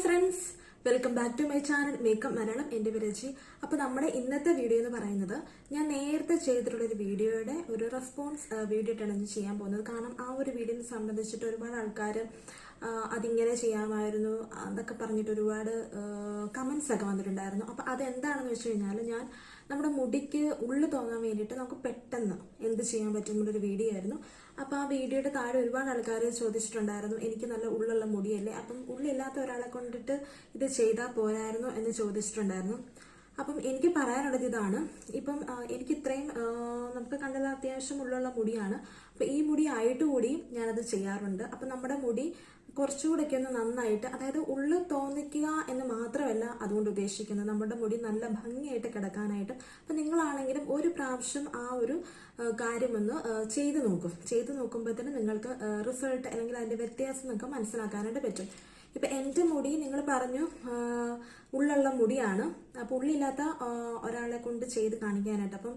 Friends, welcome back to my channel makeup Malayalam. എൻ്റെ പേര് രജി. അപ്പോൾ നമ്മുടെ ഇന്നത്തെ വീഡിയോ എന്ന് പറയുന്നത് ഞാൻ നേരത്തെ ചെയ്തിട്ടുള്ളൊരു വീഡിയോയുടെ ഒരു റെസ്പോൺസ് വീഡിയോ ആയിട്ടാണ് ഞാൻ ചെയ്യാൻ പോകുന്നത്. കാരണം ആ ഒരു വീഡിയോനെ സംബന്ധിച്ചിട്ട് ഒരുപാട് ആൾക്കാർ അതിങ്ങനെ ചെയ്യാമായിരുന്നു എന്നൊക്കെ പറഞ്ഞിട്ട് ഒരുപാട് കമൻസ് ഒക്കെ വന്നിട്ടുണ്ടായിരുന്നു. അപ്പോൾ അതെന്താണെന്ന് വെച്ച് കഴിഞ്ഞാൽ ഞാൻ നമ്മുടെ മുടിക്ക് ഉള്ളു തോന്നാൻ വേണ്ടിയിട്ട് നമുക്ക് പെട്ടെന്ന് എന്ത് ചെയ്യാൻ പറ്റുന്നുള്ളൊരു വീഡിയോ ആയിരുന്നു. അപ്പോൾ ആ വീഡിയോയുടെ താഴെ ഒരുപാട് ആൾക്കാർ ചോദിച്ചിട്ടുണ്ടായിരുന്നു, എനിക്ക് നല്ല ഉള്ളുള്ള മുടിയല്ലേ, അപ്പം ഉള്ളില്ലാത്ത ഒരാളെ കൊണ്ടിട്ട് ഇത് ചെയ്താൽ പോരായിരുന്നു എന്ന് ചോദിച്ചിട്ടുണ്ടായിരുന്നു. അപ്പം എനിക്ക് പറയാനുള്ളത് ഇതാണ്. ഇപ്പം എനിക്ക് ഇത്രയും നമുക്ക് കണ്ടത് അത്യാവശ്യം ഉള്ളുള്ള മുടിയാണ്. അപ്പം ഈ മുടി ആയിട്ട് കൂടിയും ഞാനത് ചെയ്യാറുണ്ട്. അപ്പം നമ്മുടെ മുടി കുറച്ചുകൂടെയൊക്കെ ഒന്ന് നന്നായിട്ട്, അതായത് ഉള്ളു തോന്നിക്കുക എന്ന് മാത്രമല്ല അതുകൊണ്ട് ഉദ്ദേശിക്കുന്നത്, നമ്മുടെ മുടി നല്ല ഭംഗിയായിട്ട് കിടക്കാനായിട്ട്. അപ്പം നിങ്ങളാണെങ്കിലും ഒരു പ്രാവശ്യം ആ ഒരു കാര്യമൊന്ന് ചെയ്തു നോക്കും. ചെയ്തു നോക്കുമ്പോഴത്തേനും നിങ്ങൾക്ക് റിസൾട്ട് അല്ലെങ്കിൽ അതിന്റെ വ്യത്യാസം നിങ്ങൾക്ക് മനസ്സിലാക്കാനായിട്ട് പറ്റും. ഇപ്പൊ എന്റെ മുടി നിങ്ങൾ പറഞ്ഞു ഉള്ളുള്ള മുടിയാണ്, അപ്പൊ ഉള്ളില്ലാത്ത ഒരാളെ കൊണ്ട് ചെയ്ത് കാണിക്കാനായിട്ട്. അപ്പം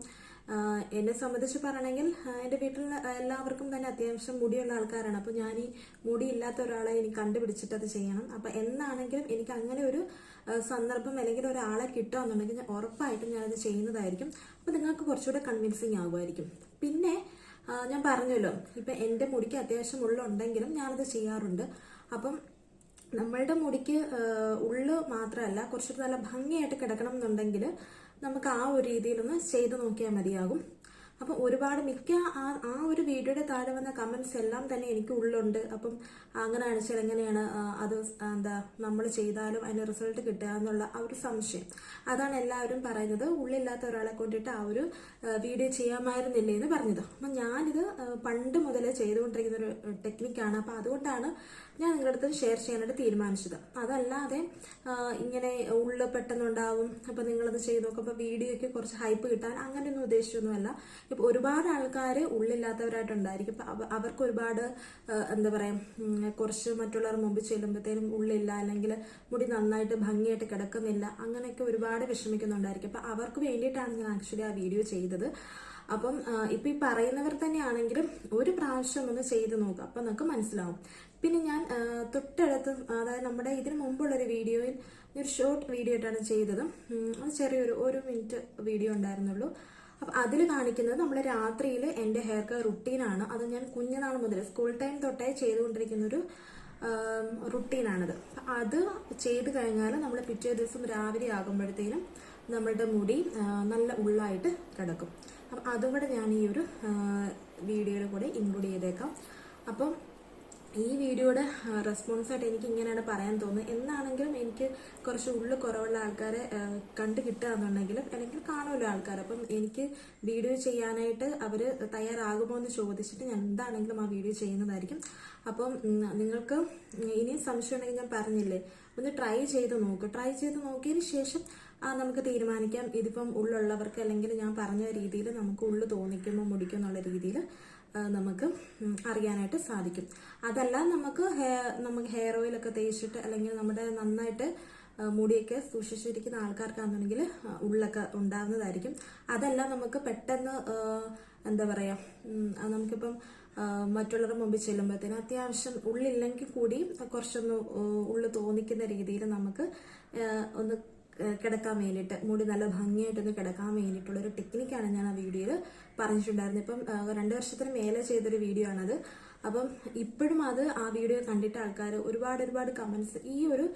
എന്നെ സംബന്ധിച്ച് പറയണമെങ്കിൽ എൻ്റെ വീട്ടിൽ എല്ലാവർക്കും തന്നെ അത്യാവശ്യം മുടിയുള്ള ആൾക്കാരാണ്. അപ്പോൾ ഞാൻ ഈ മുടിയില്ലാത്ത ഒരാളെ എനിക്ക് കണ്ടുപിടിച്ചിട്ട് അത് ചെയ്യണം. അപ്പം എന്നാണെങ്കിലും എനിക്ക് അങ്ങനെ ഒരു സന്ദർഭം അല്ലെങ്കിൽ ഒരാളെ കിട്ടുകയെന്നുണ്ടെങ്കിൽ ഞാൻ ഉറപ്പായിട്ടും ഞാനത് ചെയ്യുന്നതായിരിക്കും. അപ്പം നിങ്ങൾക്ക് കുറച്ചുകൂടെ കൺവിൻസിങ് ആകുമായിരിക്കും. പിന്നെ ഞാൻ പറഞ്ഞല്ലോ, ഇപ്പം എൻ്റെ മുടിക്ക് അത്യാവശ്യം ഉള്ളുണ്ടെങ്കിലും ഞാനത് ചെയ്യാറുണ്ട്. അപ്പം നമ്മളുടെ മുടിക്ക് ഉള്ളു മാത്രമല്ല, കുറച്ചൊരു നല്ല ഭംഗിയായിട്ട് കിടക്കണം എന്നുണ്ടെങ്കിൽ നമുക്ക് ആ ഒരു രീതിയിലൊന്ന് ചെയ്ത് നോക്കിയാൽ മതിയാകും. അപ്പം ഒരുപാട് മിക്ക ആ ഒരു വീഡിയോയുടെ താഴെ വന്ന കമന്റ്സ് എല്ലാം തന്നെ എനിക്ക് ഉള്ളുണ്ട്, അപ്പം അങ്ങനെ കാണിച്ചാൽ എങ്ങനെയാണ് അത് എന്താ നമ്മൾ ചെയ്താലും അതിന് റിസൾട്ട് കിട്ടുക എന്നുള്ള ആ ഒരു സംശയം. അതാണ് എല്ലാവരും പറയുന്നത്, ഉള്ളില്ലാത്ത ഒരാളെ കൊണ്ടിട്ട് ആ ഒരു വീഡിയോ ചെയ്യാമായിരുന്നില്ലേ എന്ന് പറഞ്ഞത്. അപ്പം ഞാനിത് പണ്ട് മുതലേ ചെയ്തുകൊണ്ടിരിക്കുന്ന ഒരു ടെക്നിക്കാണ്. അപ്പം അതുകൊണ്ടാണ് ഞാൻ നിങ്ങളുടെ അടുത്ത് ഷെയർ ചെയ്യാനായിട്ട് തീരുമാനിച്ചത്. അതല്ലാതെ ഇങ്ങനെ ഉള്ളു പെട്ടെന്നുണ്ടാവും, അപ്പം നിങ്ങളത് ചെയ്ത് നോക്കുമ്പോൾ വീഡിയോയ്ക്ക് കുറച്ച് ഹൈപ്പ് കിട്ടാൻ അങ്ങനെയൊന്നും ഉദ്ദേശിച്ചൊന്നുമല്ല. ഇപ്പൊ ഒരുപാട് ആൾക്കാർ ഉള്ളില്ലാത്തവരായിട്ടുണ്ടായിരിക്കും. അവർക്ക് ഒരുപാട് എന്താ പറയാ, കുറച്ച് മറ്റുള്ളവർ മുമ്പ് ചെല്ലുമ്പോഴത്തേനും ഉള്ളില്ല, അല്ലെങ്കിൽ മുടി നന്നായിട്ട് ഭംഗിയായിട്ട് കിടക്കുന്നില്ല, അങ്ങനെയൊക്കെ ഒരുപാട് വിഷമിക്കുന്നുണ്ടായിരിക്കും. അപ്പൊ അവർക്ക് വേണ്ടിയിട്ടാണ് ഞാൻ ആക്ച്വലി ആ വീഡിയോ ചെയ്തത്. അപ്പം ഇപ്പൊ ഈ പറയുന്നവർ തന്നെയാണെങ്കിലും ഒരു പ്രാവശ്യം ഒന്ന് ചെയ്ത് നോക്കുക, അപ്പൊ നമുക്ക് മനസ്സിലാവും. പിന്നെ ഞാൻ തൊട്ടടുത്ത്, അതായത് നമ്മുടെ ഇതിന് മുമ്പുള്ളൊരു വീഡിയോയിൽ ഒരു ഷോർട്ട് വീഡിയോ ആയിട്ടാണ് ചെയ്തത്. അത് ചെറിയൊരു 1 മിനിറ്റ് വീഡിയോ ഉണ്ടായിരുന്നുള്ളൂ. അപ്പം അതിൽ കാണിക്കുന്നത് നമ്മൾ രാത്രിയിൽ എൻ്റെ ഹെയർ കെയർ റുട്ടീനാണ്. അത് ഞാൻ കുഞ്ഞുനാൾ മുതൽ സ്കൂൾ ടൈം തൊട്ടേ ചെയ്തുകൊണ്ടിരിക്കുന്നൊരു റുട്ടീനാണത്. അത് ചെയ്ത് കഴിഞ്ഞാൽ നമ്മൾ പിറ്റേ ദിവസം രാവിലെ ആകുമ്പോഴത്തേനും നമ്മളുടെ മുടി നല്ല ഉള്ളായിട്ട് കിടക്കും. അപ്പം അതും കൂടെ ഞാൻ ഈ ഒരു വീഡിയോയുടെ കൂടെ ഇൻക്ലൂഡ് ചെയ്തേക്കാം. അപ്പം ഈ വീഡിയോയുടെ റെസ്പോൺസായിട്ട് എനിക്ക് ഇങ്ങനെയാണ് പറയാൻ തോന്നുന്നത്. എന്നാണെങ്കിലും എനിക്ക് കുറച്ച് ഉള്ളു കുറവുള്ള ആൾക്കാരെ കണ്ടു കിട്ടുകയെന്നുണ്ടെങ്കിലും അല്ലെങ്കിൽ കാണുമല്ലോ ആൾക്കാർ, അപ്പം എനിക്ക് വീഡിയോ ചെയ്യാനായിട്ട് അവർ തയ്യാറാകുമോ എന്ന് ചോദിച്ചിട്ട് ഞാൻ എന്താണെങ്കിലും ആ വീഡിയോ ചെയ്യുന്നതായിരിക്കും. അപ്പം നിങ്ങൾക്ക് ഇനിയും സംശയം ഉണ്ടെങ്കിൽ ഞാൻ പറഞ്ഞില്ലേ, ഒന്ന് ട്രൈ ചെയ്ത് നോക്കുക. ട്രൈ ചെയ്ത് നോക്കിയതിന് ശേഷം നമുക്ക് തീരുമാനിക്കാം. ഇതിപ്പം ഉള്ളുള്ളവർക്ക് അല്ലെങ്കിൽ ഞാൻ പറഞ്ഞ രീതിയിൽ നമുക്ക് ഉള്ളു തോന്നിക്കുമോ മുടിക്കും എന്നുള്ള രീതിയിൽ നമുക്ക് അറിയാനായിട്ട് സാധിക്കും. അതല്ല നമുക്ക് ഹെയർ ഓയിലൊക്കെ തേച്ചിട്ട് അല്ലെങ്കിൽ നമ്മുടെ നന്നായിട്ട് മുടിയൊക്കെ സൂക്ഷിച്ചിരിക്കുന്ന ആൾക്കാർക്കാണെന്നുണ്ടെങ്കിൽ ഉള്ളൊക്കെ ഉണ്ടാകുന്നതായിരിക്കും. അതല്ല നമുക്ക് പെട്ടെന്ന് എന്താ പറയാ, നമുക്കിപ്പം മറ്റുള്ളവരുടെ മുമ്പിൽ ചെല്ലുമ്പോഴത്തേനും അത്യാവശ്യം ഉള്ളില്ലെങ്കിൽ കൂടി കുറച്ചൊന്ന് ഉള്ളു തോന്നിക്കുന്ന രീതിയിൽ നമുക്ക് ഒന്ന് കിടക്കാൻ വേണ്ടിയിട്ട്, മുടി നല്ല ഭംഗിയായിട്ടൊന്ന് കിടക്കാൻ വേണ്ടിയിട്ടുള്ള ഒരു ടെക്നിക്കാണ് ഞാൻ ആ വീഡിയോയിൽ പറഞ്ഞിട്ടുണ്ടായിരുന്നത്. ഇപ്പം 2 വർഷത്തിന് മേലെ ചെയ്തൊരു വീഡിയോ ആണത്. അപ്പം ഇപ്പോഴും ആ വീഡിയോ കണ്ടിട്ട് ആൾക്കാർ ഒരുപാട് കമന്റ്സ് ഈ ഒരു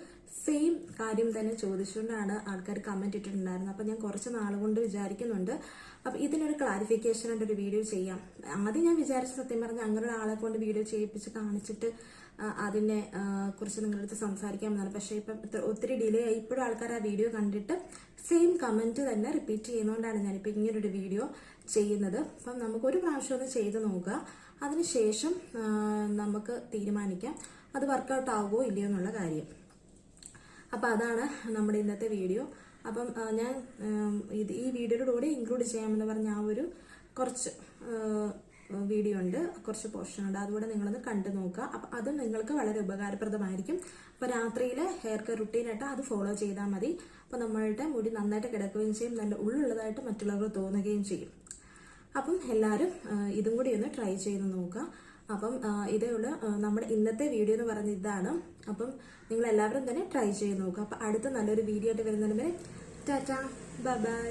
സെയിം കാര്യം തന്നെ ചോദിച്ചുകൊണ്ടാണ് ആൾക്കാർ കമന്റ് ഇട്ടിട്ടുണ്ടായിരുന്നത്. അപ്പം ഞാൻ കുറച്ച് നാളുകൊണ്ട് വിചാരിക്കുന്നുണ്ട് അപ്പം ഇതിനൊരു ക്ലാരിഫിക്കേഷൻ ആയിട്ട് ഒരു വീഡിയോ ചെയ്യാം. ആദ്യം ഞാൻ വിചാരിച്ച, സത്യം പറഞ്ഞ അങ്ങനെ ആളെ കൊണ്ട് വീഡിയോ ചെയ്യിപ്പിച്ച് കാണിച്ചിട്ട് അതിനെ കുറിച്ച് നിങ്ങളുടെ അടുത്ത് സംസാരിക്കാമെന്നാണ്. പക്ഷേ ഇപ്പം ഒത്തിരി ഡിലേ ആയി. ഇപ്പോഴും ആൾക്കാർ ആ വീഡിയോ കണ്ടിട്ട് സെയിം കമന്റ് തന്നെ റിപ്പീറ്റ് ചെയ്യുന്നതുകൊണ്ടാണ് ഞാനിപ്പോൾ ഇങ്ങനൊരു വീഡിയോ ചെയ്യുന്നത്. അപ്പം നമുക്കൊരു പ്രാവശ്യം ഒന്ന് ചെയ്ത് നോക്കുക, അതിനുശേഷം നമുക്ക് തീരുമാനിക്കാം അത് വർക്കൗട്ട് ആവുമോ ഇല്ലയോ എന്നുള്ള കാര്യം. അപ്പം അതാണ് നമ്മുടെ ഇന്നത്തെ വീഡിയോ. അപ്പം ഞാൻ ഈ വീഡിയോയുടെ കൂടെ ഇൻക്ലൂഡ് ചെയ്യാമെന്ന് പറഞ്ഞ ആ ഒരു കുറച്ച് വീഡിയോ ഉണ്ട്, കുറച്ച് പോർഷൻ ഉണ്ട്, അതുകൂടെ നിങ്ങളൊന്ന് കണ്ടു നോക്കുക. അപ്പം അത് നിങ്ങൾക്ക് വളരെ ഉപകാരപ്രദമായിരിക്കും. അപ്പോൾ രാത്രിയിൽ ഹെയർ കെയർ റുട്ടീനായിട്ട് അത് ഫോളോ ചെയ്താൽ മതി. അപ്പം നമ്മളുടെ മുടി നന്നായിട്ട് കിടക്കുകയും ചെയ്യും, നല്ല ഉള്ളുള്ളതായിട്ട് മറ്റുള്ളവർക്ക് തോന്നുകയും ചെയ്യും. അപ്പം എല്ലാവരും ഇതും കൂടി ഒന്ന് ട്രൈ ചെയ്ത് നോക്കുക. അപ്പം ഇതേ ഉള്ളൂ നമ്മുടെ ഇന്നത്തെ വീഡിയോ എന്ന് പറഞ്ഞ ഇതാണ്. അപ്പം നിങ്ങൾ എല്ലാവരും തന്നെ ട്രൈ ചെയ്ത് നോക്കുക. അപ്പം അടുത്ത നല്ലൊരു വീഡിയോ ആയിട്ട് വരുന്നതിന് ടാറ്റാ, ബൈ ബൈ.